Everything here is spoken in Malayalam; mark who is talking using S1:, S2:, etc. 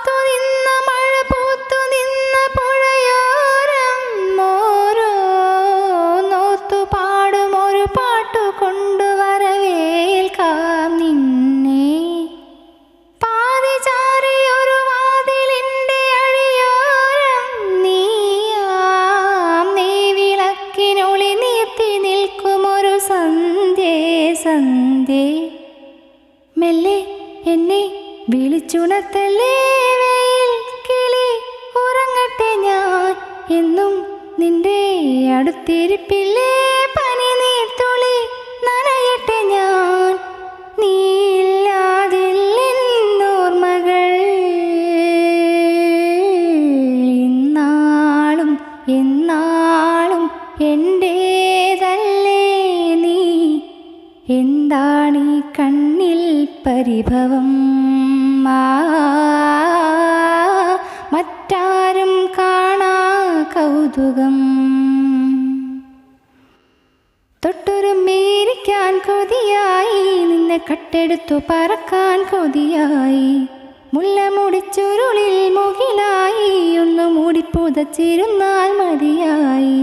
S1: കാത്തു നിന്ന മഴ പൂത്തു നിന്ന പുഴയോരം ഓരോ നോത്തു പാടും ഒരു പാട്ടു കൊണ്ടുവരവേൽക്കാം നിന്നെ. പാതിചാരിയൊരു വാതിലിൻ്റെ അഴിയോരം നീയാം നീ വിളക്കിനൊളി നീർത്തി നിൽക്കുമൊരു സന്ധ്യേ സന്ധ്യേ. മെല്ലെ എന്നെ വിളിച്ചുണർത്തല്ലേ വെയിൽ കിളി, ഉറങ്ങട്ടെ ഞാൻ എന്നും നിന്റെ അടുത്തിരിപ്പില്ലേ. പനി നീർത്തുളി നനയട്ടെ ഞാൻ, നീയില്ലാതില്ലെന്നോർമ്മകൾ ഇന്നാളും എന്നാളും എൻ്റേതല്ലേ നീ. എന്താണീ കണ്ണിൽ പരിഭവം, മറ്റാരും കാണാ കൗതുകം. തൊട്ടുരുമ്മിയിരിക്കാൻ കൊതിയായി, നിന്നെ കട്ടെടുത്തു പറക്കാൻ കൊതിയായി. മുല്ല മുടിച്ചുരുളിൽ മുകിലായി, ഒന്നു മൂടി പുതച്ചിരുന്നാൽ മതിയായി.